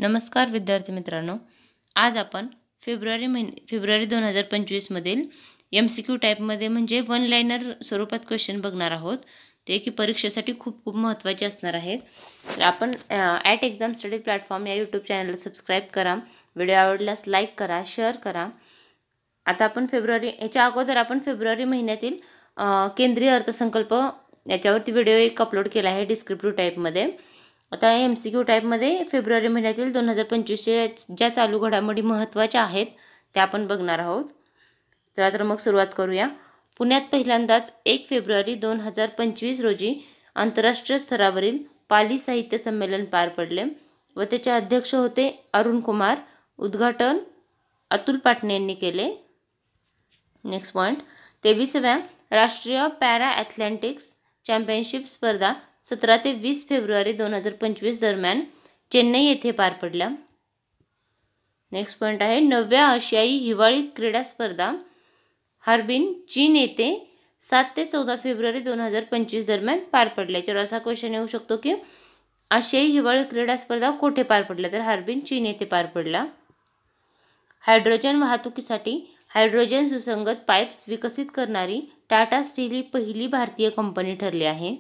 नमस्कार विद्यार्थी मित्रांनो, आज आपण फेब्रुवारी 2025 मधील MCQ टाईपमध्ये म्हणजे वन लाइनर स्वरूपात क्वेश्चन बघणार आहोत. ते की परीक्षेसाठी खूप महत्त्वाचे असणार आहेत. तर आपण ॲट एक्झाम स्टडी प्लॅटफॉर्म या यूट्यूब चॅनलला सबस्क्राईब करा. व्हिडिओ आवडल्यास लाईक करा, शेअर करा. आता आपण याच्या अगोदर आपण फेब्रुवारी महिन्यातील केंद्रीय अर्थसंकल्प याच्यावरती व्हिडिओ एक अपलोड केला आहे डिस्क्रिप्टिव्ह टाईपमध्ये. आता MCQ टाईपमध्ये फेब्रुवारी महिन्यातील 2025चे ज्या चालू घडामोडी महत्त्वाच्या आहेत त्या आपण बघणार आहोत. चला तर मग सुरुवात करूया. पुण्यात पहिल्यांदाच 1 फेब्रुवारी 2025 रोजी आंतरराष्ट्रीय स्तरावरील पाली साहित्य संमेलन पार पडले व त्याचे अध्यक्ष होते अरुण कुमार. उद्घाटन अतुल पाटणे यांनी केले. नेक्स्ट पॉईंट, 23व्या राष्ट्रीय पॅरा ॲथलेटिक्स चॅम्पियनशिप स्पर्धा 17 ते 20 फेब्रुवारी 2025 दरम्यान चेन्नई येथे पार पडल्या. नेक्स्ट पॉईंट आहे, 9व्या आशियाई हिवाळी क्रीडा स्पर्धा हार्बिन चीन येथे 7 ते 14 फेब्रुवारी 2025 दरम्यान पार पडल्या. याच्यावर असा क्वेश्चन येऊ शकतो की आशियाई हिवाळी क्रीडा स्पर्धा कुठे पार पडल्या, तर हार्बिन चीन येथे पार पडल्या. हायड्रोजन वाहतुकीसाठी हायड्रोजन सुसंगत पाईप्स विकसित करणारी टाटा स्टील ही पहिली भारतीय कंपनी ठरली आहे.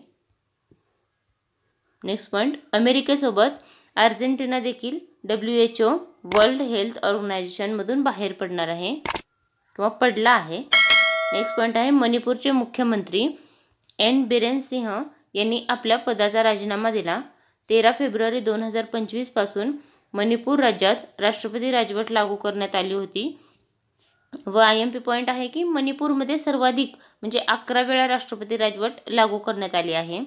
नेक्स्ट पॉईंट, अमेरिकेसोबत अर्जेंटिना देखील WHO वर्ल्ड हेल्थ ऑर्गनायझेशनमधून बाहेर पडणार आहे किंवा पडला आहे. नेक्स्ट पॉईंट आहे, मणिपूरचे मुख्यमंत्री N बिरेन सिंह यांनी आपल्या पदाचा राजीनामा दिला. 13 फेब्रुवारी 2025 पासून मणिपूर राज्यात राष्ट्रपती राजवट लागू करण्यात आली होती व IMP पॉईंट आहे की मणिपूरमध्ये सर्वाधिक म्हणजे 11 वेळा राष्ट्रपती राजवट लागू करण्यात आली आहे.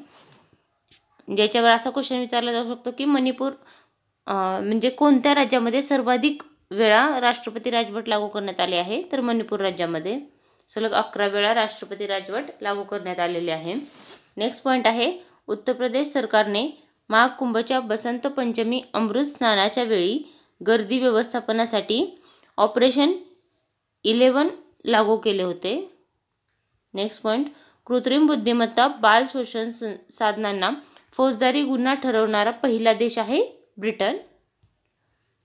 ज्याच्यावर असा क्वेश्चन विचारला जाऊ शकतो की मणिपूर म्हणजे कोणत्या राज्यामध्ये सर्वाधिक वेळा राष्ट्रपती राजवट लागू करण्यात आली आहे, तर मणिपूर राज्यामध्ये सलग 11 वेळा राष्ट्रपती राजवट लागू करण्यात आलेली आहे. नेक्स्ट पॉईंट आहे, उत्तर प्रदेश सरकारने महाकुंभच्या बसंत पंचमी अमृत स्नानाच्या वेळी गर्दी व्यवस्थापनासाठी ऑपरेशन 11 लागू केले होते. नेक्स्ट पॉईंट, कृत्रिम बुद्धिमत्ता बाल शोषण साधनांना फौजदारी गुन्हा ठरवणारा पहिला देश आहे ब्रिटन.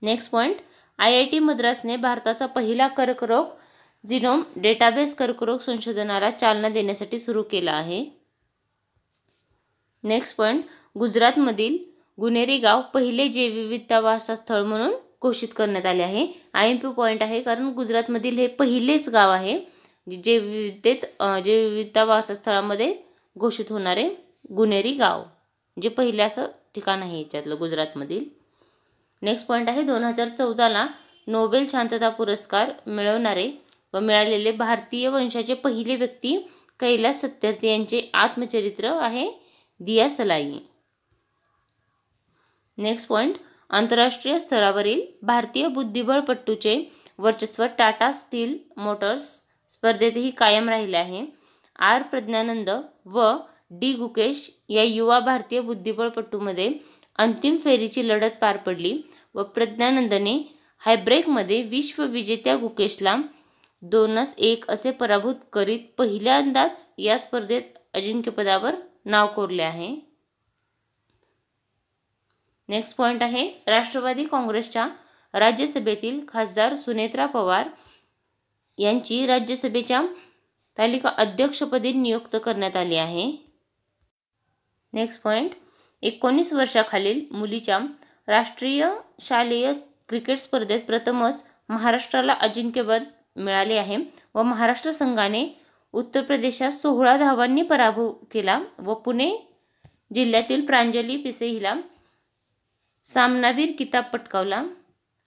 नेक्स्ट पॉईंट, IIT मद्रासने भारताचा पहिला कर्करोग जिनोम डेटाबेस कर्करोग संशोधनाला चालना देण्यासाठी सुरू केला आहे. नेक्स्ट पॉईंट, गुजरातमधील गुनेरी गाव पहिले जैवविविधता वारसा स्थळ म्हणून घोषित करण्यात आले आहे. IMP पॉईंट आहे कारण गुजरातमधील हे पहिलेच गाव आहे जैवविविधता वारसा स्थळामध्ये घोषित होणारे गुनेरी गाव जे पहिले असं ठिकाण आहे याच्यातलं गुजरातमधील. नेक्स्ट पॉईंट आहे, 2014ला नोबेल शांतता पुरस्कार मिळालेले भारतीय वंशाचे पहिले व्यक्ती कैलास सत्यार्थी यांचे आत्मचरित्र आहे दिया सलाई. नेक्स्ट पॉईंट, आंतरराष्ट्रीय स्तरावरील भारतीय बुद्धिबळपटूचे वर्चस्व टाटा स्टील मोटर्स स्पर्धेतही कायम राहिले आहे. R प्रज्ञानंद व D गुकेश या युवा भारतीय बुद्धिबळपटूमध्ये अंतिम फेरीची लढत पार पडली व प्रज्ञानंदने हायब्रेकमध्ये विश्वविजेत्या गुकेशला 2-1 असे पराभूत करीत पहिल्यांदाच या स्पर्धेत अजिंक्यपदावर नाव कोरले आहे. नेक्स्ट पॉईंट आहे, राष्ट्रवादी काँग्रेसच्या राज्यसभेतील खासदार सुनेत्रा पवार यांची राज्यसभेच्या तालिका अध्यक्षपदी नियुक्त करण्यात आली आहे. नेक्स्ट पॉईंट, 19 वर्षाखालील मुलीच्या राष्ट्रीय शालेय क्रिकेट स्पर्धेत प्रथमच महाराष्ट्राला अजिंक्यपद मिळाले आहे व महाराष्ट्र संघाने उत्तर प्रदेशात 16 धावांनी पराभव केला व पुणे जिल्ह्यातील प्रांजली पिसे हिला सामनावीर किताब पटकावला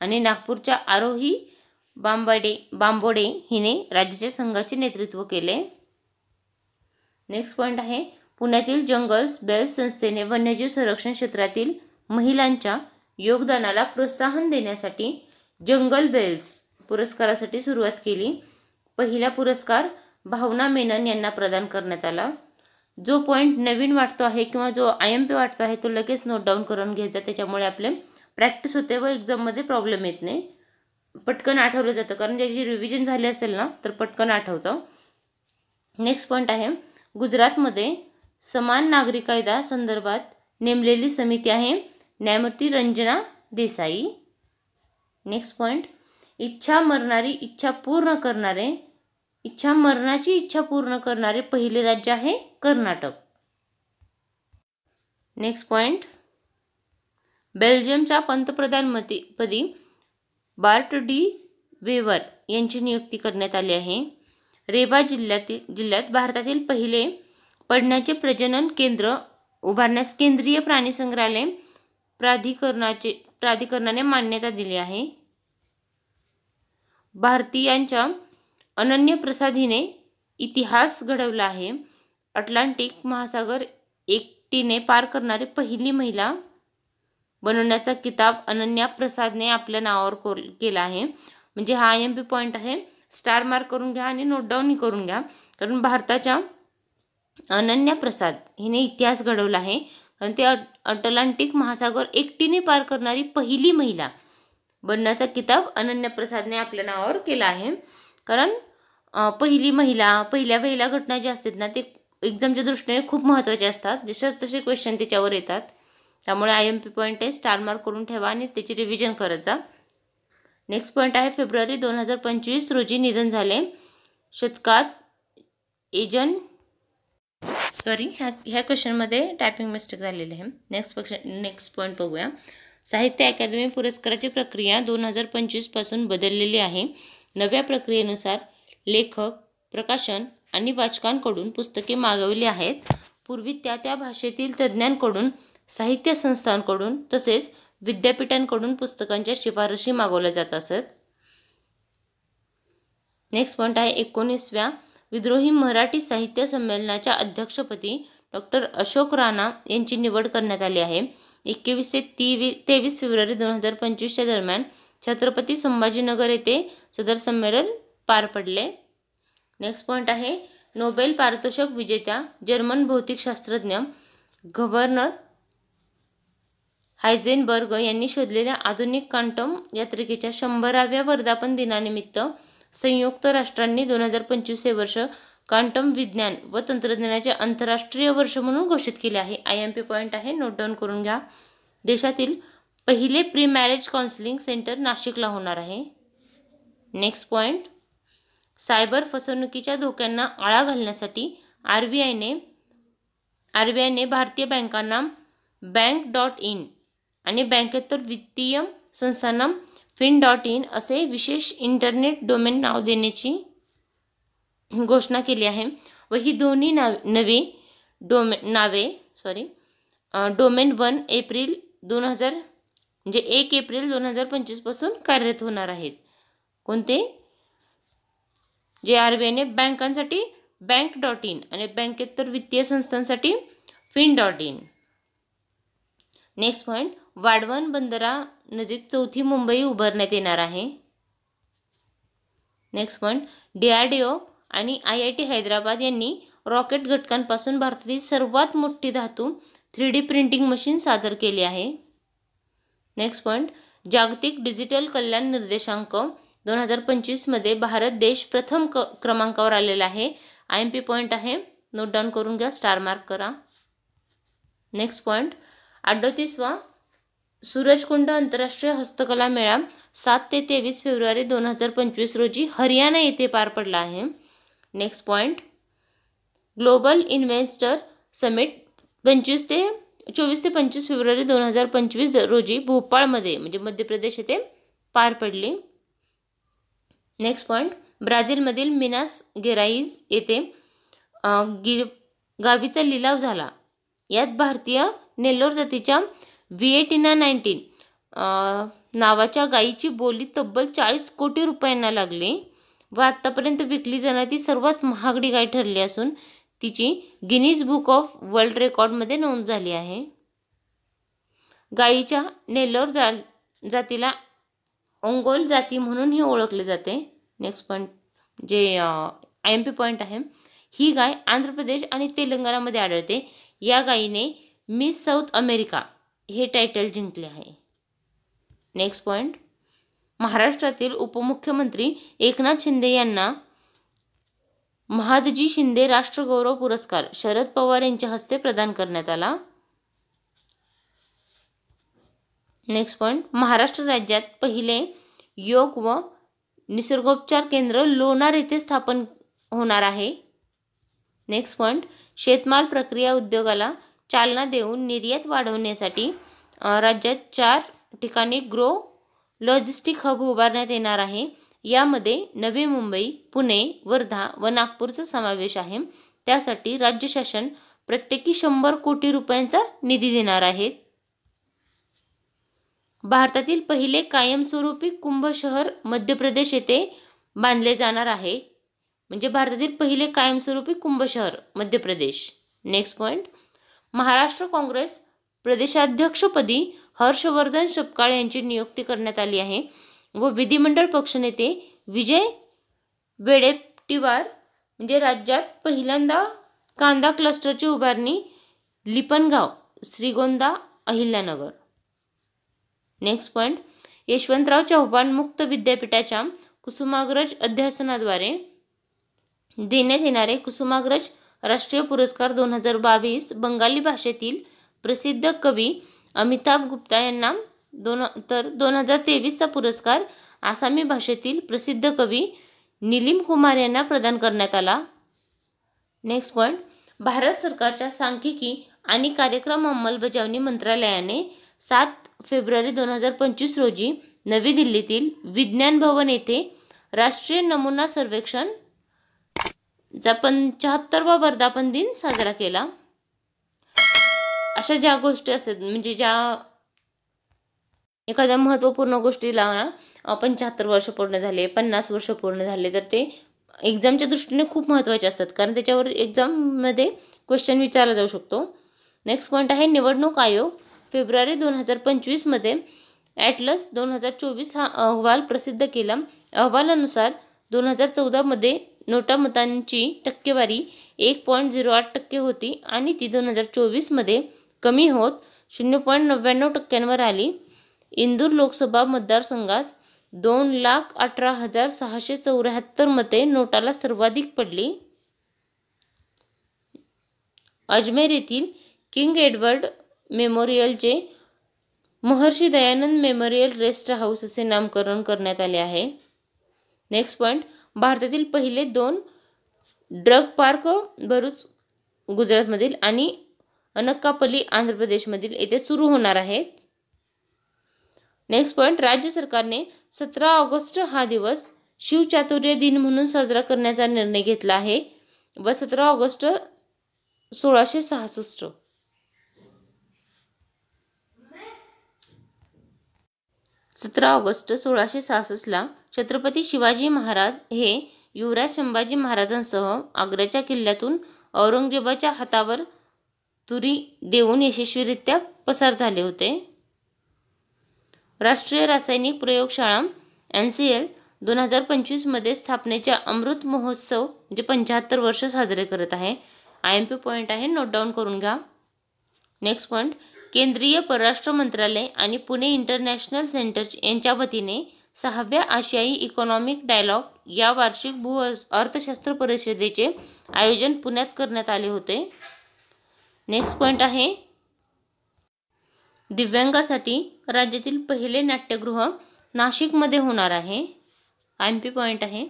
आणि नागपूरच्या आरोही बांबोडे हिने राज्याच्या संघाचे नेतृत्व केले. नेक्स्ट पॉईंट आहे, पुण्यातील जंगल्स बेल्स संस्थेने वन्यजीव संरक्षण क्षेत्रातील महिलांच्या योगदानाला प्रोत्साहन देण्यासाठी जंगल बेल्स पुरस्कारासाठी सुरुवात केली. पहिला पुरस्कार भावना मेनन यांना प्रदान करण्यात आला. जो पॉईंट नवीन वाटतो आहे किंवा जो IMP वाटतो आहे तो लगेच नोट डाऊन करून घ्यायचा, त्याच्यामुळे आपले प्रॅक्टिस होते व एक्झाममध्ये प्रॉब्लेम येत नाही, पटकन आठवलं जातं कारण ज्याची रिव्हिजन झाली असेल ना तर पटकन आठवतं. नेक्स्ट पॉईंट आहे, गुजरातमध्ये समान नागरी कायदा संदर्भात नेमलेली समिती आहे न्यायमूर्ती रंजना देसाई. नेक्स्ट पॉईंट, इच्छा मरणाची इच्छा पूर्ण करणारे पहिले राज्य आहे कर्नाटक. नेक्स्ट पॉईंट, बेल्जियमच्या पंतप्रधानपदी बार्ट डी वेवर यांची नियुक्ती करण्यात आली आहे. रेवा जिल्ह्यात भारतातील पहिले पडण्याचे प्रजनन केंद्र उभारण्यास केंद्रीय प्राणी संग्रहालय प्राधिकरणाने मान्यता दिली आहे. भारतीयांच्या अनन्य प्रसादीने इतिहास घडवला आहे. अटलांटिक महासागर एकटीने पार करणारी पहिली महिला बनवण्याचा किताब अनन्या प्रसादने आपल्या नावावर केला आहे. म्हणजे हा IMP पॉईंट आहे, स्टार मार्क करून घ्या आणि नोट डाऊन करून घ्या. कारण भारताच्या अनन्या प्रसाद हिने इतिहास घडवला आहे. कारण ते अटलांटिक महासागर एकटीने पार करणारी पहिली महिला बनण्याचा किताब अनन्या प्रसादने आपल्या नावावर केला आहे. कारण पहिल्या घटना ज्या असतात ना, ते एक्झामच्या दृष्टीने खूप महत्त्वाचे असतात. जसेच तसे क्वेश्चन त्याच्यावर येतात. त्यामुळे IMP पॉईंट आहे, स्टार मार्क करून ठेवा आणि त्याची रिव्हिजन करत जा. नेक्स्ट पॉईंट आहे, फेब्रुवारी 2025 रोजी निधन झाले. शतकात ह्या क्वेश्चनमध्ये टायपिंग मिस्टेक झालेली आहे. नेक्स्ट पॉईंट बघूया. साहित्य अकादमी पुरस्काराची प्रक्रिया 2025 पासून बदललेली आहे. नव्या प्रक्रियेनुसार लेखक, प्रकाशन आणि वाचकांकडून पुस्तके मागवली आहेत. पूर्वी त्या भाषेतील तज्ज्ञांकडून, साहित्य संस्थांकडून तसेच विद्यापीठांकडून पुस्तकांच्या शिफारशी मागवल्या जात असत. नेक्स्ट पॉईंट आहे, 19व्या विद्रोही मराठी साहित्य संमेलनाच्या अध्यक्षपदी डॉ. अशोक राणा यांची निवड करण्यात आली आहे. 21 ते 23 फेब्रुवारी 2025 दरम्यान छत्रपती संभाजीनगर येथे सदर संमेलन पार पडले. नेक्स्ट पॉईंट आहे, नोबेल पारितोषिक विजेत्या जर्मन भौतिकशास्त्रज्ञ व्हर्नर हायझेनबर्ग यांनी शोधलेल्या आधुनिक क्वांटम यांत्रिकीच्या 100व्या वर्धापन दिनानिमित्त संयुक्त राष्ट्रांनी 2025 हे वर्ष क्वांटम विज्ञान व तंत्रज्ञानाचे आंतरराष्ट्रीय वर्ष म्हणून घोषित केले आहे. IMP पॉईंट आहे, नोट डाऊन करून घ्या. देशातील पहिले प्री मॅरेज काउन्सिलिंग सेंटर नाशिकला होणार आहे. नेक्स्ट पॉईंट, सायबर फसवणुकीच्या धोक्यांना आळा घालण्यासाठी RBIने भारतीय बँकांना bank.in आणि बँकेतर वित्तीय संस्थांना fin.in असे विशेष इंटरनेट डोमेन नाव देण्याची घोषणा केली आहे. व ही दोन्ही नवी नावे डोमेन 1 एप्रिल 2025 पासून कार्यरत होणार आहेत. कोणते? जे RBIने बँकांसाठी bank.in आणि बँकेतर वित्तीय संस्थांसाठी fin.in. नेक्स्ट पॉईंट, वाढवण बंदरानजीक चौथी मुंबई उभारण्यात येणार आहे. नेक्स्ट पॉईंट, DRDO आणि IIT हैदराबाद यांनी रॉकेट घटकांपासून भारतातील सर्वात मोठी धातू 3D प्रिंटिंग मशीन सादर केली आहे. नेक्स्ट पॉईंट, जागतिक डिजिटल कल्याण निर्देशांक 2025 मध्ये भारत देश प्रथम क्रमांकावर आलेला आहे. IMP पॉईंट आहे, नोट डाऊन करून घ्या, स्टार मार्क करा. नेक्स्ट पॉईंट, 38वा सूरजकुंड आंतरराष्ट्रीय हस्तकला मेळा 7 ते 23 फेब्रुवारी 2025 रोजी हरियाणा येथे पार पडला आहे. Next point, global investor summit 24 ते 25 फेब्रुवारी 2025 रोजी भोपाळमध्ये म्हणजे मध्य प्रदेश येथे पार पडली. नेक्स्ट पॉईंट, ब्राझीलमधील मिनास गेराईज येथे गावीचा लिलाव झाला. यात भारतीय नेल्लोर जातीच्या व्हिएटिना 19 नावाच्या गायीची बोली तब्बल 40 कोटी रुपयांना लागली व आतापर्यंत विकली जाणारी सर्वात महागडी गाय ठरली असून तिची गिनीज बुक ऑफ वर्ल्ड रेकॉर्डमध्ये नोंद झाली आहे. गायीच्या नेल्लोर जातीला ओंगोल जाती म्हणूनही ओळखले जाते. नेक्स्ट पॉईंट जे IMP पॉईंट आहे, ही गाय आंध्र प्रदेश आणि तेलंगणामध्ये आढळते. या गायीने मिस साऊथ अमेरिका हे टायटल जिंकले आहे. नेक्स्ट पॉईंट, महाराष्ट्रातील उपमुख्यमंत्री एकनाथ शिंदे यांना महादजी शिंदे राष्ट्रगौरव पुरस्कार शरद पवार यांच्या हस्ते प्रदान करण्यात आला. नेक्स्ट पॉईंट, महाराष्ट्र राज्यात पहिले योग व निसर्गोपचार केंद्र लोणार येथे स्थापन होणार आहे. नेक्स्ट पॉईंट, शेतमाल प्रक्रिया उद्योगाला चालना देऊन निर्यात वाढवण्यासाठी राज्यात 4 ठिकाणी ग्रो लॉजिस्टिक हब उभारण्यात येणार आहे. यामध्ये नवी मुंबई, पुणे, वर्धा व नागपूरचा समावेश आहे. त्यासाठी राज्य शासन प्रत्येकी 100 कोटी रुपयांचा निधी देणार आहे. भारतातील पहिले कायमस्वरूपी कुंभ शहर मध्य प्रदेश येथे बांधले जाणार आहे. म्हणजे भारतातील पहिले कायमस्वरूपी कुंभ शहर मध्य प्रदेश. नेक्स्ट पॉईंट, महाराष्ट्र काँग्रेस प्रदेशाध्यक्षपदी हर्षवर्धन सपकाळ यांची नियुक्ती करण्यात आली आहे व विधिमंडळ पक्षनेते विजय वडेट्टीवार म्हणजे राज्यात पहिल्यांदा कांदा क्लस्टरची उभारणी लिपणगाव, श्रीगोंदा, अहिल्यानगर. नेक्स्ट पॉईंट, यशवंतराव चव्हाण मुक्त विद्यापीठाच्या कुसुमाग्रज अध्यासनाद्वारे देण्यात येणारे कुसुमाग्रज राष्ट्रीय पुरस्कार 2022 बंगाली भाषेतील प्रसिद्ध कवी अमिताभ गुप्ता यांना, तर 2023चा पुरस्कार आसामी भाषेतील प्रसिद्ध कवी निलिम कुमार यांना प्रदान करण्यात आला. नेक्स्ट पॉईंट, भारत सरकारच्या सांख्यिकी आणि कार्यक्रम अंमलबजावणी मंत्रालयाने 7 फेब्रुवारी 2025 रोजी नवी दिल्लीतील विज्ञान भवन येथे राष्ट्रीय नमुना सर्वेक्षण चा 75वा वर्धापन दिन साजरा केला. अशा ज्या गोष्टी असतात म्हणजे ज्या एखाद्या महत्त्वपूर्ण गोष्टीला 75 वर्ष पूर्ण झाले, 50 वर्ष पूर्ण झाले, तर ते एक्झामच्या दृष्टीने खूप महत्त्वाचे असतात, कारण त्याच्यावर एक्झाममध्ये क्वेश्चन विचारला जाऊ शकतो. नेक्स्ट पॉईंट आहे, निवडणूक आयोग फेब्रुवारी 2025 मध्ये ॲटलस 2024 हा अहवाल प्रसिद्ध केला. अहवालानुसार 2014 मध्ये नोटा मतांची टक्केवारी 1.08% होती आणि ती 2024 मध्ये कमी होत 0.99% आली. इंदूर लोकसभा मतदारसंघात 2,18,674 मते नोटाला सर्वाधिक पडली. अजमेर येथील किंग एडवर्ड मेमोरियलचे महर्षी दयानंद मेमोरियल रेस्ट हाऊस असे नामकरण करण्यात आले आहे. नेक्स्ट पॉईंट, भारतातील पहिले 2 ड्रग पार्क भरूच गुजरातमधील आणि अनक्कापल्ली आंध्र प्रदेशमधील येथे सुरू होणार आहेत. नेक्स्ट पॉईंट, राज्य सरकारने 17 ऑगस्ट हा दिवस शिवचातुर्य दिन म्हणून साजरा करण्याचा निर्णय घेतला आहे व 17 ऑगस्ट 1666 17 ऑगस्ट 1666ला छत्रपती शिवाजी महाराज हे युवराज संभाजी महाराजांसह आग्र्याच्या किल्ल्यातून औरंगजेबाच्या हातावर तुरी देऊन यशस्वीरित्या पसार झाले होते. राष्ट्रीय रासायनिक प्रयोगशाळा NCL 2025 मध्ये स्थापनेच्या अमृत महोत्सव म्हणजे 75 वर्ष साजरे करत आहे. IMP पॉईंट आहे, नोट डाऊन करून घ्या. नेक्स्ट पॉईंट, केंद्रीय परराष्ट्र मंत्रालय आणि पुणे इंटरनॅशनल सेंटर यांच्या वतीने 6व्या आशियाई इकॉनॉमिक डायलॉग या वार्षिक भू अर्थशास्त्र परिषदेचे आयोजन पुण्यात करण्यात आले होते. नेक्स्ट पॉईंट आहे, दिव्यांगासाठी राज्यातील पहिले नाट्यगृह नाशिकमध्ये होणार आहे. IMP पॉईंट आहे.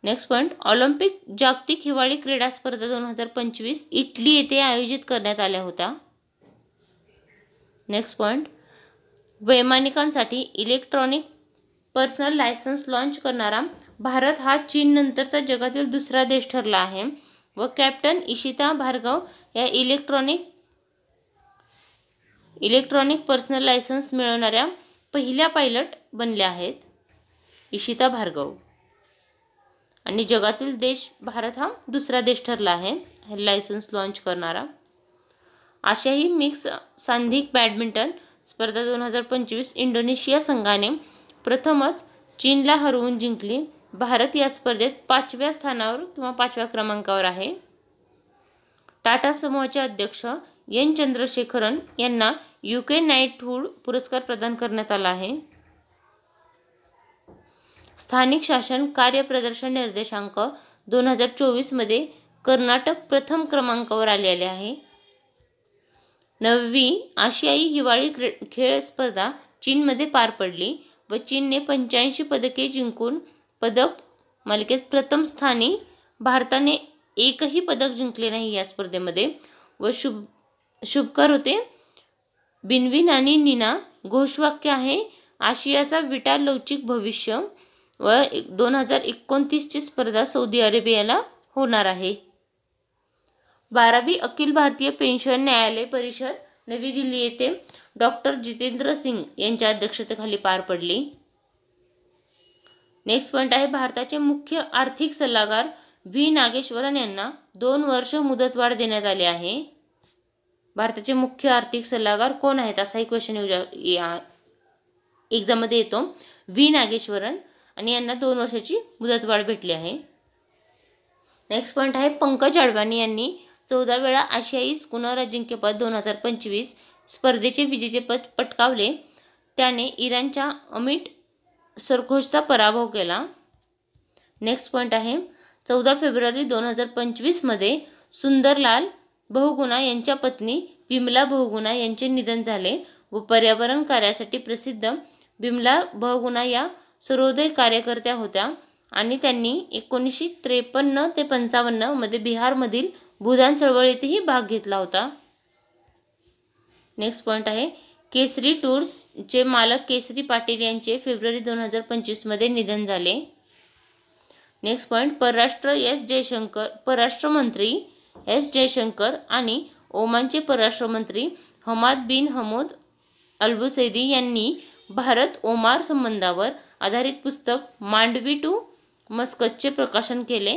नेक्स्ट पॉईंट, ऑलिम्पिक जागतिक हिवाळी क्रीडा स्पर्धा 2025 इटली येथे आयोजित करण्यात आल्या होत्या. नेक्स्ट पॉईंट, वैमानिकांसाठी इलेक्ट्रॉनिक पर्सनल लायसन्स लॉन्च करणारा भारत हा चीन नंतरचा जगातील दुसरा देश ठरला आहे व कॅप्टन इशिता भार्गव या इलेक्ट्रॉनिक पर्सनल लायसन्स मिळवणाऱ्या पहिल्या पायलट बनल्या आहेत. इशिता भार्गव. आणि जगातील देश भारत हा दुसरा देश ठरला आहे लायसन्स लॉन्च करणारा. आशियाई मिक्स सांघिक बॅडमिंटन स्पर्धा 2025 इंडोनेशिया संघाने प्रथमच चीनला हरवून जिंकली. भारत या स्पर्धेत 5व्या स्थानावर किंवा 5व्या क्रमांकावर आहे. टाटा समूहाचे अध्यक्ष एन चंद्रशेखरन यांना UK नाइटहुड पुरस्कार प्रदान करण्यात आला आहे. स्थानिक शासन कार्यप्रदर्शन निर्देशांक 2024 मध्ये कर्नाटक प्रथम क्रमांकावर आलेले आहे. 9वी आशियाई हिवाळी खेळ स्पर्धा चीनमध्ये पार पडली व चीनने 85 पदके जिंकून पदक मालिकेत प्रथम स्थानी, भारताने एकही पदक जिंकले नाही या स्पर्धेमध्ये व शुभकर होते बिनविन आणि नीना. घोषवाक्य आहे आशियाचा विटा लवचिक भविष्य व 2029ची स्पर्धा सौदी अरेबियाला होणार आहे. 12वी अखिल भारतीय पेन्शन न्यायालय परिषद नवी दिल्ली येथे डॉक्टर जितेंद्र सिंग यांच्या अध्यक्षतेखाली पार पडली. नेक्स्ट पॉइंट आहे भारताचे मुख्य आर्थिक सल्लागार व्ही नागेश्वरन यांना 2 वर्ष मुदतवाढ देण्यात आली आहे. भारताचे मुख्य आर्थिक सल्लागार कोण आहेत असाही क्वेश्चन या एक्झाममध्ये येतो. व्ही नागेश्वरन आणि यांना 2 वर्षाची मुदतवाढ भेटली आहे. नेक्स्ट पॉइंट आहे पंकज अडवाणी यांनी 14 वेळा आशियाई स्कूनर अजिंक्यपद 2025 स्पर्धेचे विजेतेपद पटकावले. त्याने इराणच्या अमित सरखोजचा पराभव केला. नेक्स्ट पॉइंट आहे 14 फेब्रुवारी 2025 मध्ये सुंदरलाल बहुगुणा यांच्या पत्नी बिमला बहुगुणा यांचे निधन झाले व पर्यावरण कार्यासाठी प्रसिद्ध बिमला बहुगुणा या सर्वोदय कार्यकर्त्या होत्या आणि त्यांनी 1953 ते 55 मध्ये बिहारमधील भूदान चळवळीतही भाग घेतला होता. नेक्स्ट पॉइंट आहे केसरी टूर्सचे मालक केसरी पाटील यांचे फेब्रुवारी 2025 मध्ये निधन झाले. नेक्स्ट पॉइंट परराष्ट्रमंत्री एस जयशंकर आणि ओमानचे परराष्ट्रमंत्री हमाद बिन हमूद अल्बुसैदी यांनी भारत ओमान संबंधावर आधारित पुस्तक मांडवी टू मस्कतचे प्रकाशन केले.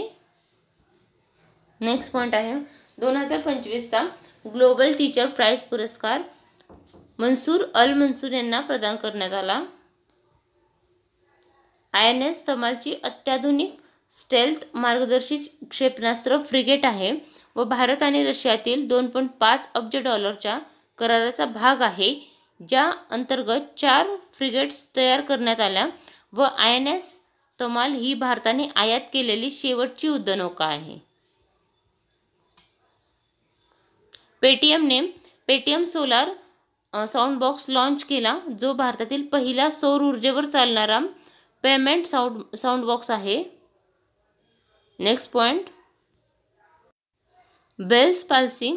नेक्स्ट पॉइंट आहे 2025चा ग्लोबल टीचर प्राइज पुरस्कार मंसूर अल मंसूर यांना प्रदान करण्यात आला. INS तमालची अत्याधुनिक स्टेल्थ मार्गदर्शित क्षेपणास्त्र फ्रिगेट आहे व भारत आणि रशियातील $2.5 अब्ज कराराचा भाग आहे, ज्या अंतर्गत 4 फ्रिगेट्स तयार करण्यात आल्या व INS तमाल ही भारताने आयात केलेली शेवटची युद्धनौका आहे. पेटीएमने Paytm solar sound box launch केला, जो भारतातील पहिला सौर ऊर्जेवर चालणारा पेमेंट साऊंड बॉक्स आहे. नेक्स्ट पॉइंट बेल्स पाल्सी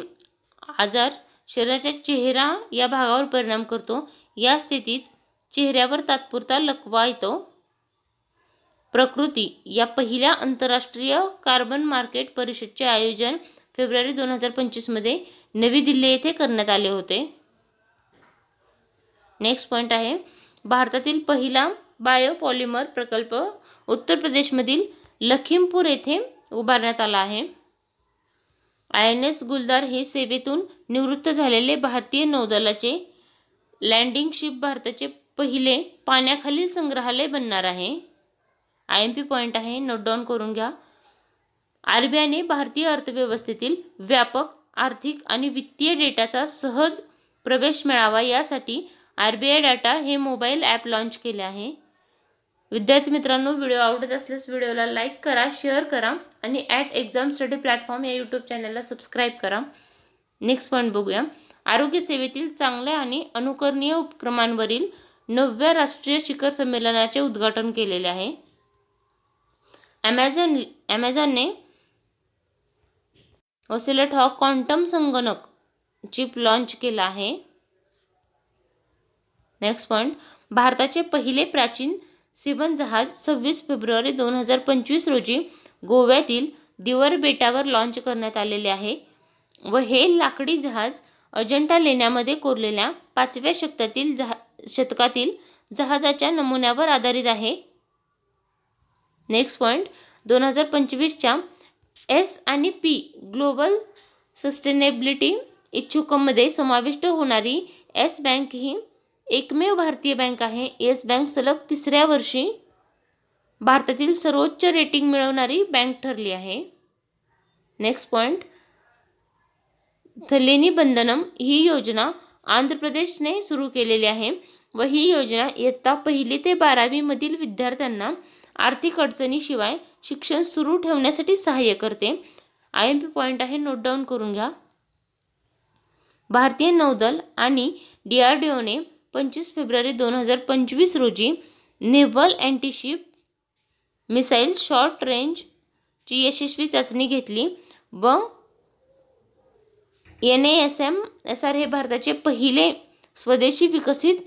आजार शरीराच्या चेहरा या भागावर परिणाम करतो. या स्थितीत चेहऱ्यावर तात्पुरता लकवा येतो. प्रकृती या पहिल्या आंतरराष्ट्रीय कार्बन मार्केट परिषदेचे आयोजन फेब्रुवारी 2025 मध्ये नवी दिल्ली येथे करण्यात आले होते. नेक्स्ट पॉइंट आहे भारतातील पहिला बायोपॉलिमर प्रकल्प उत्तर प्रदेशमधील लखीमपूर येथे उभारण्यात आला आहे. INS गुलदार हे सेवेतून निवृत्त झालेले भारतीय नौदलाचे लँडिंग शिप भारताचे पहिले पाण्याखालील संग्रहालय बनणार आहे. IMP पॉइंट आहे, नोट डाऊन करून घ्या. RBIने भारतीय अर्थव्यवस्थेतील व्यापक आर्थिक आणि वित्तीय डेटाचा सहज प्रवेश मिळावा यासाठी RBI डाटा हे मोबाईल ॲप लॉन्च केले आहे. विद्यार्थी मित्रांनो, व्हिडिओ आवडत असल्यास व्हिडिओला लाईक करा, शेअर करा आणि @एक्झाम स्टडी प्लॅटफॉर्म या यूट्यूब चॅनलला सबस्क्राईब करा. नेक्स्ट पॉईंट बघूया. आरोग्य सेवेतील चांगल्या आणि अनुकरणीय उपक्रमांवरील 9व्या राष्ट्रीय शिखर संमेलनाचे उद्घाटन केलेले आहे. ॲमेझॉनने ओसेलेट हा क्वांटम संगणक चिप लॉन्च केला आहे. नेक्स्ट पॉईंट भारताचे पहिले प्राचीन सेवन जहाज 26 फेब्रुवारी 2025 रोजी गोव्यातील दिवर बेटावर लॉन्च करण्यात आलेले आहे व हे लाकडी जहाज अजंठा लेण्यामध्ये कोरलेल्या 5व्या शतकातील जहाजाच्या नमुन्यावर आधारित आहे. नेक्स्ट पॉईंट 2025च्या S&P ग्लोबल सस्टेनेबिलिटी इच्छुकांमध्ये समाविष्ट होणारी येस बँक ही एकमेव भारतीय बँक आहे. येस बँक सलग 3ऱ्या वर्षी भारतातील सर्वोच्च रेटिंग मिळवणारी बँक ठरली आहे. नेक्स्ट पॉईंट थलेनी बंधनम ही योजना आंध्र प्रदेशने सुरू केलेली आहे व ही योजना इयत्ता 1ली ते 12वी मधील विद्यार्थ्यांना आर्थिक अडचणीशिवाय शिक्षण सुरू ठेवण्यासाठी सहाय्य करते. IMP पॉईंट आहे, नोट डाऊन करून घ्या. भारतीय नौदल आणि DRDOने 25 फेब्रुवारी 2025 रोजी नेव्हल अँटीशिप मिसाईल शॉर्ट रेंजची यशस्वी चाचणी घेतली व NASM-SR हे भारताचे पहिले स्वदेशी विकसित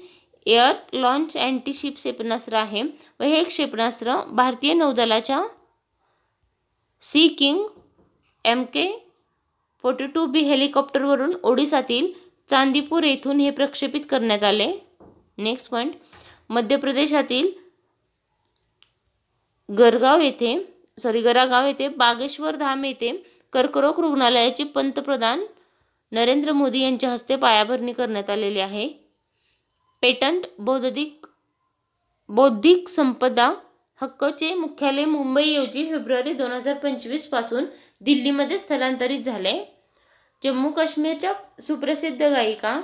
एअर लॉन्च अँटीशिप क्षेपणास्त्र आहे व हे क्षेपणास्त्र भारतीय नौदलाच्या सी किंग MK-42B हेलिकॉप्टरवरून ओडिसातील चांदीपूर येथून हे प्रक्षेपित करण्यात आले. नेक्स्ट पॉइंट, मध्य प्रदेशातील गरागाव येथे बागेश्वर धाम येथे कर्करोग रुग्णालयाची पंतप्रधान नरेंद्र मोदी यांच्या हस्ते पायाभरणी करण्यात आलेली आहे. पेटंट बौद्धिक संपदा हक्कचे मुख्यालय मुंबईऐवजी फेब्रुवारी 2025 पासून दिल्लीमध्ये स्थलांतरित झाले. जम्मू काश्मीरच्या सुप्रसिद्ध गायिका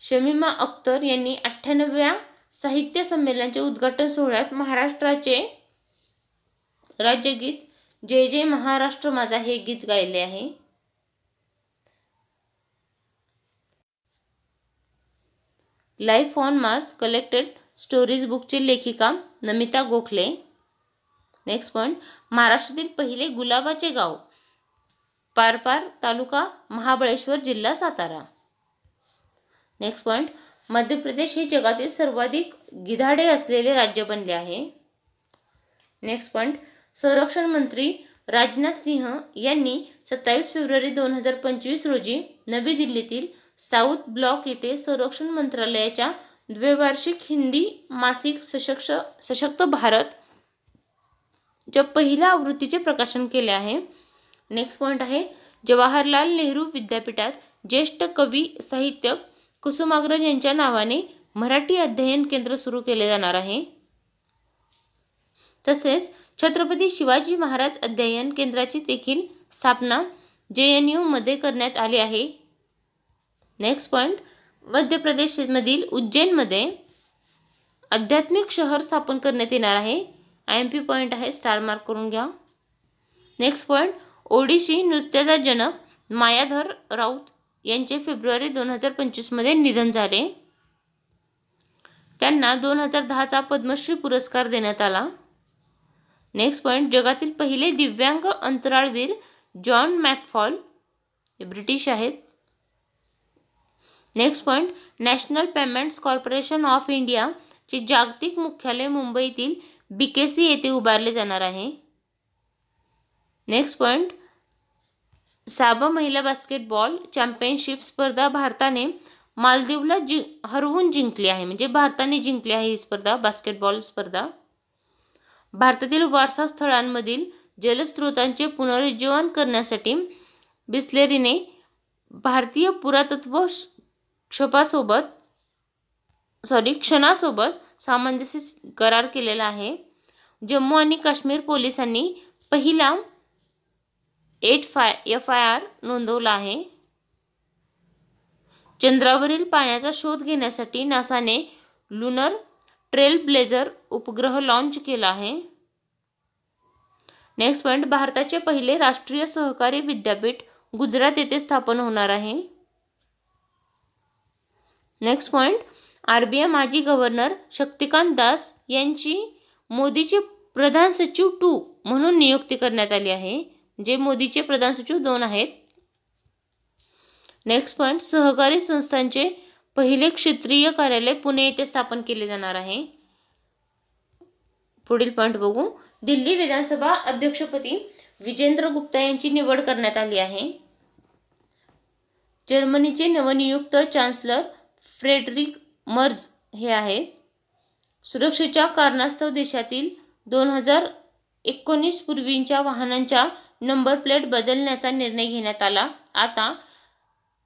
शमीमा अख्तर यांनी 98व्या साहित्य संमेलनाच्या उद्घाटन सोहळ्यात महाराष्ट्राचे राज्यगीत जय जय महाराष्ट्र माझा हे गीत गायले आहे. Life on Mars collected stories बुकचे लेखिका नमिता गोखले. नेक्स्ट पॉइंट, महाराष्ट्रातील पहिले गुलाबाचे गाव पारपार, तालुका महाबळेश्वर, जिल्हा सातारा. नेक्स्ट पॉइंट, मध्य प्रदेश हे जगातील सर्वाधिक गिधाडे असलेले राज्य बनले आहे. नेक्स्ट पॉइंट, संरक्षण मंत्री राजनाथ सिंह यांनी 27 फेब्रुवारी 2025 रोजी नवी दिल्लीतील साऊथ ब्लॉक येथे संरक्षण मंत्रालयाच्या द्वैवार्षिक हिंदी मासिक सशक्त भारत च्या पहिल्या आवृत्तीचे प्रकाशन केले आहे. नेक्स्ट पॉइंट आहे, जवाहरलाल नेहरू विद्यापीठात ज्येष्ठ कवी साहित्यक कुसुमाग्रज यांच्या नावाने मराठी अध्ययन केंद्र सुरू केले जाणार आहे. तसेच छत्रपती शिवाजी महाराज अध्ययन केंद्राची देखील स्थापना JNU मध्ये करण्यात आली आहे. नेक्स्ट पॉइंट, मध्य प्रदेशमधील उज्जैनमध्ये आध्यात्मिक शहर स्थापन करण्यात येणार आहे. IMP पॉइंट आहे, स्टार मार्क करून घ्या. नेक्स्ट पॉइंट, ओडिशी नृत्याचा जनक मायाधर राऊत यांचे फेब्रुवारी 2025 मध्ये निधन झाले. त्यांना 2010चा पद्मश्री पुरस्कार देण्यात आला. नेक्स्ट पॉइंट, जगातील पहिले दिव्यांग अंतराळवीर जॉन मॅकफॉल हे ब्रिटिश आहेत. Next point, national payments corporation of India चे जागतिक मुख्यालय मुंबईतील BKC येथे उभारले जाणार आहे. नेक्स्ट पॉइंट, साबा महिला बास्केटबॉल चॅम्पियनशिप स्पर्धा भारताने मालदीवला हरवून जिंकली आहे. म्हणजे भारताने जिंकली आहे ही स्पर्धा, बास्केटबॉल स्पर्धा. भारतातील वारसा स्थळांमधील जलस्रोतांचे पुनरुज्जीवन करण्यासाठी बिस्लेरीने भारतीय पुरातत्व क्षणासोबत सामंजस्य करार केलेला आहे. जम्मू आणि काश्मीर पोलिसांनी पहिला 8 FIR नोंदवला आहे. चंद्रावरील पाण्याचा शोध घेण्यासाठी नासाने लुनर ट्रेलब्लेझर उपग्रह लॉन्च केला आहे. नेक्स्ट पॉइंट, भारताचे पहिले राष्ट्रीय सहकारी विद्यापीठ गुजरात येथे स्थापन होणार आहे. नेक्स्ट पॉइंट, RBI माजी गव्हर्नर शक्तिकांत दास यांची मोदीचे प्रधान सचिव 2 म्हणून नियुक्ती करण्यात आली आहे. जे मोदीचे प्रधान सचिव 2 आहेत. नेक्स्ट पॉइंट, सहकारी संस्थांचे पहिले क्षेत्रीय कार्यालय पुणे येथे स्थापन केले जाणार आहे. पुढील पॉइंट बघू, दिल्ली विधानसभा अध्यक्षपदी विजेंद्र गुप्ता यांची निवड करण्यात आली आहे. जर्मनीचे नवनियुक्त चान्सलर फ्रेडरिक मर्ज हे आहेत. सुरक्षेच्या कारणास्तव देशातील 2019 पूर्वीच्या वाहनांच्या नंबर प्लेट बदलण्याचा निर्णय घेण्यात आला. आता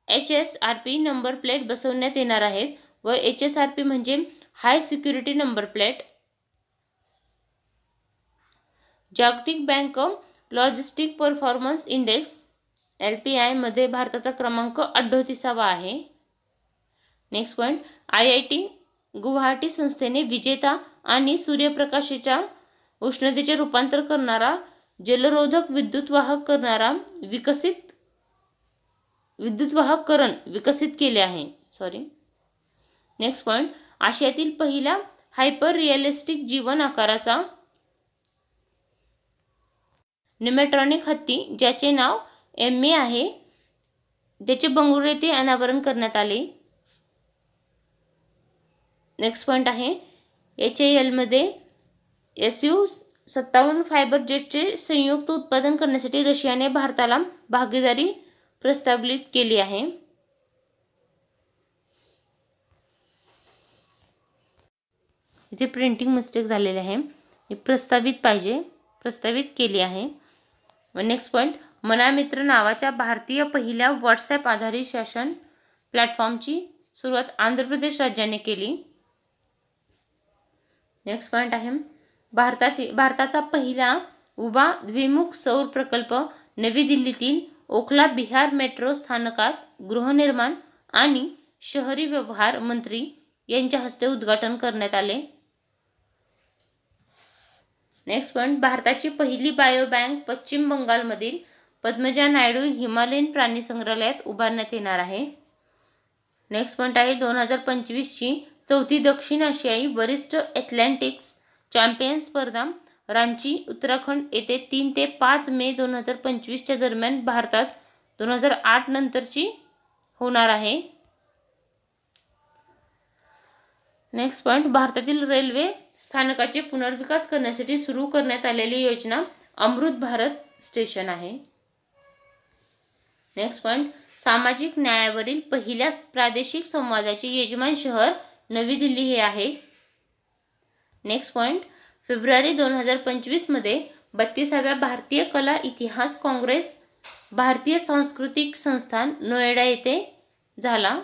HSRP नंबर प्लेट बसवण्यात येणार आहेत व HSRP म्हणजे हाय सिक्युरिटी नंबर प्लेट. जागतिक bank logistic performance index LPI मध्ये भारताचा क्रमांक 38वा आहे. नेक्स्ट पॉइंट, IIT गुवाहाटी संस्थेने विजेता आणि सूर्यप्रकाशाच्या उष्णतेचे रूपांतर करणारा जलरोधक विद्युत वाहक करणारा विकसित विद्युतवाहकरण विकसित केले आहे. नेक्स्ट पॉईंट, आशियातील पहिला हायपर रिअलिस्टिक जीवन आकाराचा निमेट्रॉनिक हत्ती ज्याचे नाव एम्मी आहे, त्याचे बंगळुरू येथे अनावरण करण्यात आले. नेक्स्ट पॉईंट आहे, HAL मध्ये Su-57 फायबर जेटचे संयुक्त उत्पादन करण्यासाठी रशियाने भारताला भागीदारी प्रस्तावित केली आहे. इथे प्रिंटिंग मिस्टेक झालेली आहे, प्रस्तावित केली आहे. नेक्स्ट पॉईंट, मना मित्र नावाच्या भारतीय पहिल्या व्हॉट्सॲप आधारित शासन प्लॅटफॉर्मची सुरुवात आंध्र प्रदेश राज्याने केली. नेक्स्ट पॉईंट आहे, भारताचा पहिला उभा द्विमुख सौर प्रकल्प नवी दिल्लीतील ओखला बिहार मेट्रो स्थानकात गृहनिर्माण आणि शहरी व्यवहार मंत्री यांच्या हस्ते उद्घाटन करण्यात आले. नेक्स्ट पॉईंट, भारताची पहिली बायो बँक पश्चिम बंगालमधील पद्मजा नायडू हिमालयन प्राणी संग्रहालयात उभारण्यात येणार आहे. नेक्स्ट पॉईंट आहे, 2025ची चौथी दक्षिण आशियाई वरिष्ठ ॲथलेटिक्स चॅम्पियन स्पर्धा रांची उत्तराखंड येथे 3 ते 5 मे 2025च्या दरम्यान भारतात 2008 नंतरची होणार आहे. नेक्स्ट पॉईंट, भारतातील रेल्वे स्थानकाचे पुनर्विकास करण्यासाठी सुरू करण्यात आलेली योजना अमृत भारत स्टेशन आहे. नेक्स्ट पॉईंट, सामाजिक न्यायावरील पहिल्या प्रादेशिक संवादाचे यजमान शहर नवी दिल्ली हे आहे. नेक्स्ट पॉईंट, फेब्रुवारी 2025 मध्ये 32व्या भारतीय कला इतिहास काँग्रेस भारतीय सांस्कृतिक संस्थान नोएडा येथे झाला.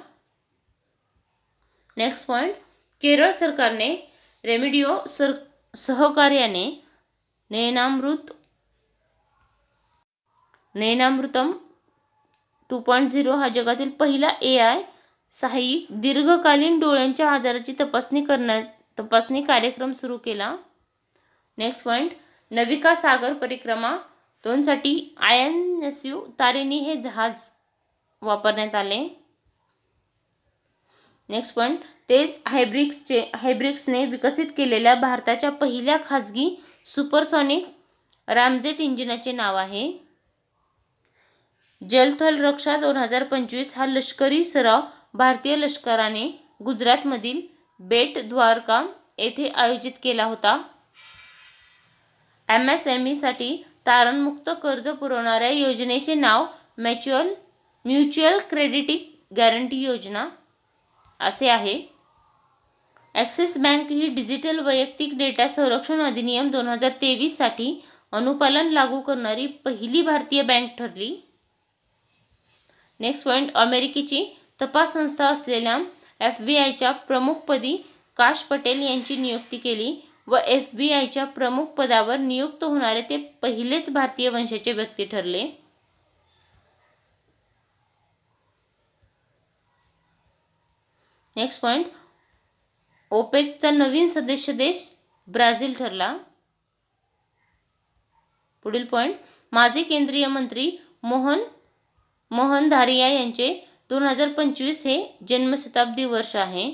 नेक्स्ट पॉईंट, केरळ सरकारने रेमिडिओ सहकार्याने नयनामृतम 2.0 हा जगातील पहिला AI सहाय्यित दीर्घकालीन डोळ्यांच्या आजाराची तपासणी कार्यक्रम सुरू केला. नेक्स्ट पॉईंट, नविका सागर परिक्रमा 2 साठी INSU तारिणी हे जहाज वापरण्यात आले. नेक्स्ट पॉईंट, तेच हायब्रिक्सने विकसित केलेल्या भारताच्या पहिल्या खाजगी सुपरसॉनिक रामजेट इंजिनाचे नाव आहे. जलथल रक्षा 2025 हा लष्करी सराव भारतीय लष्कराने गुजरातमधील बेट द्वारका येथे आयोजित केला होता. MSME साठी तारणमुक्त कर्ज पुरवणाऱ्या योजनेचे नाव म्युच्युअल क्रेडिट गॅरंटी योजना असे आहे. ॲक्सिस बँक ही डिजिटल वैयक्तिक डेटा संरक्षण अधिनियम 2023 साठी अनुपालन लागू करणारी पहिली भारतीय बँक ठरली. नेक्स्ट पॉईंट, अमेरिकेची तपास संस्था असलेल्या FBIच्या प्रमुखपदी काश पटेल यांची नियुक्ती केली व FBIच्या प्रमुख पदावर नियुक्त होणारे ते पहिलेच भारतीय वंशाचे व्यक्ती ठरले. नेक्स्ट पॉईंट, ओपेकचा नवीन सदस्य देश ब्राझील ठरला. पुढील पॉईंट, माजी केंद्रीय मंत्री मोहन धारिया यांचे 2025 हे जन्मशताब्दी वर्ष आहे.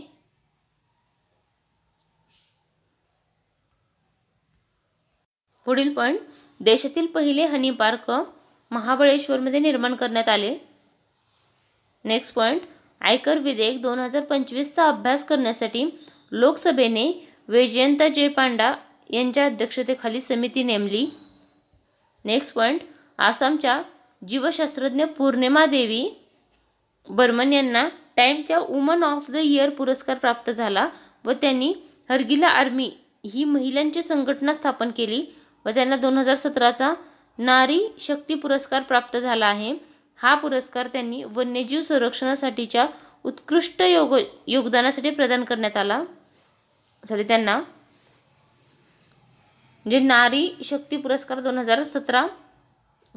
पुढील पॉईंट, देशातील पहिले हनी पार्क महाबळेश्वरमध्ये निर्माण करण्यात आले. नेक्स्ट पॉईंट, आयकर विधेयक 2025चा अभ्यास करण्यासाठी लोकसभेने वैजयंता जे पांडा यांच्या अध्यक्षतेखाली समिती नेमली. नेक्स्ट पॉईंट, आसामच्या जीवशास्त्रज्ञ पूर्णिमा देवी बर्मन यांना टाइमच्या वुमन ऑफ द इयर पुरस्कार प्राप्त झाला व त्यांनी हरगिला आर्मी ही महिलांची संघटना स्थापन केली व त्यांना 2017चा नारी शक्ती पुरस्कार प्राप्त झाला आहे. हा पुरस्कार त्यांनी वन्यजीव संरक्षणासाठीच्या उत्कृष्ट योगदानासाठी प्रदान करण्यात आला. त्यांना म्हणजे नारी शक्ती पुरस्कार 2017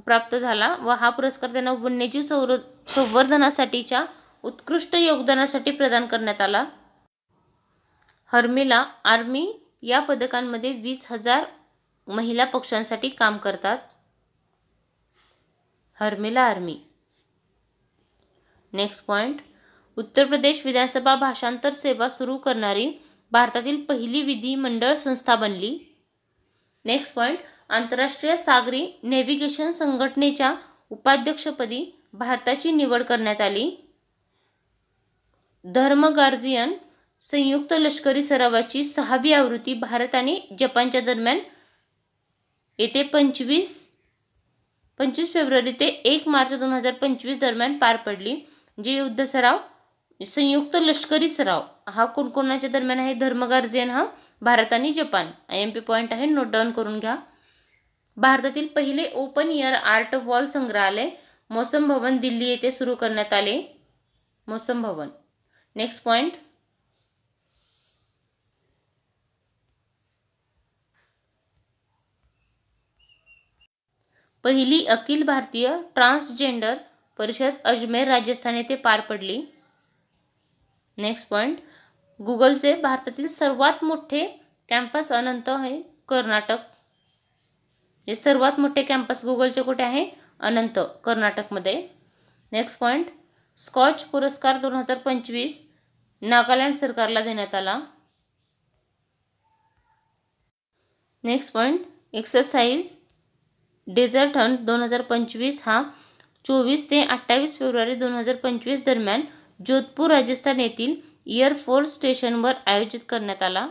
प्राप्त झाला व हा पुरस्कार त्यांना वन्यजीव संवर्धनासाठीच्या उत्कृष्ट योगदानासाठी प्रदान करण्यात आला. हर्मिला आर्मी या पदकांमध्ये 20,000 महिला पक्षांसाठी काम करतात. हर्मिला army. Next point, Uttar Pradesh विधानसभा भाषांतर सेवा सुरू करणारी भारतातील पहिली विधिमंडळ संस्था बनली. नेक्स्ट पॉईंट, आंतरराष्ट्रीय सागरी नेव्हिगेशन संघटनेच्या उपाध्यक्षपदी भारताची निवड करण्यात आली. धर्म गार्जियन संयुक्त लष्करी सरावाची 6वी आवृत्ती भारत आणि जपानच्या दरम्यान येते 25 फेब्रुवारी ते 1 मार्च 2025 दरम्यान पार पडली. जे युद्ध सराव, संयुक्त लष्करी सराव हा कोणकोणाच्या दरम्यान आहे? धर्म गार्जियन हा भारत आणि जपान. IMP पॉईंट आहे, नोट डाऊन करून घ्या. भारतातील पहिले ओपन एअर आर्ट वॉल संग्रहालय मौसम भवन दिल्ली येथे सुरू करण्यात आले. मौसम भवन. नेक्स्ट पॉईंट, पहिली अखिल भारतीय ट्रान्सजेंडर परिषद अजमेर राजस्थान येथे पार पडली. नेक्स्ट पॉईंट, गुगलचे भारतातील सर्वात मोठे कॅम्पस अनंत आहे कर्नाटक. हे सर्वात मोठे कॅम्पस गुगलचे कुठे आहे? अनंत, कर्नाटकमध्ये. नेक्स्ट पॉईंट, स्कॉच पुरस्कार 2025 नागालँड सरकारला देण्यात आला. Next point, exercise desert hunt 2025 हा 24 ते 28 फेब्रुवारी 2025 दरम्यान जोधपूर राजस्थान येथील एअरफोर्स स्टेशनवर आयोजित करण्यात आला.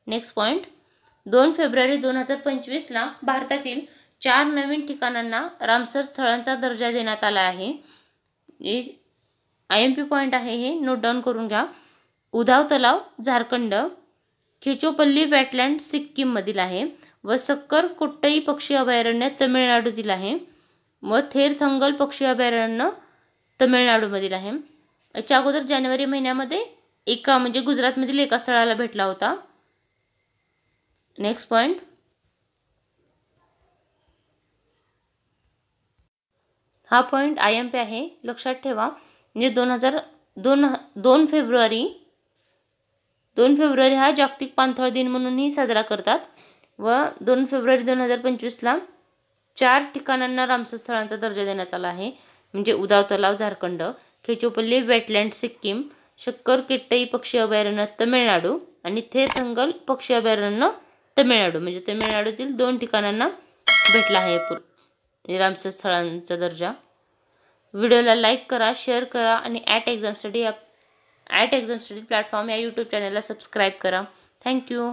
नेक्स्ट पॉईंट, 2 फेब्रुवारी 2025ला भारतातील 4 नवीन ठिकाणांना रामसर स्थळांचा दर्जा देण्यात आला आहे. IMP पॉईंट आहे, हे नोट डाऊन करून घ्या. उधाव तलाव झारखंड, खेचोपल्ली वेटलँड सिक्कीममधील आहे व सक्कर कोट्टई पक्षी अभयारण्य तमिळनाडूतील आहे व थेरथंगल पक्षी अभयारण्य तमिळनाडूमधील आहे. याच्या अगोदर जानेवारी महिन्यामध्ये एका म्हणजे गुजरातमधील एका स्थळाला भेटला होता. नेक्स्ट पॉईंट, हा पॉईंट IMP आहे, लक्षात ठेवा. म्हणजे 2 फेब्रुवारी हा जागतिक पाणथळ दिन म्हणूनही साजरा करतात व 2 फेब्रुवारी 2025ला 4 ठिकाणांना रामसर स्थळांचा दर्जा देण्यात आला आहे. म्हणजे उधाव तलाव झारखंड, खेचोपल्ली वेटलँड सिक्कीम, शक्कर केट्टई पक्षी अभयारण्य तमिळनाडू आणि थेरथंगल पक्षी अभयारण्य तमिळनाडू. म्हणजे तमिळनाडूतील 2 ठिकाणांना भेटला आहे रामसर स्थळांचा दर्जा. व्हिडिओला लाईक करा, शेअर करा आणि ॲट एक्झाम स्टडी प्लॅटफॉर्म या यूट्यूब चॅनलला सबस्क्राईब करा. थँक्यू.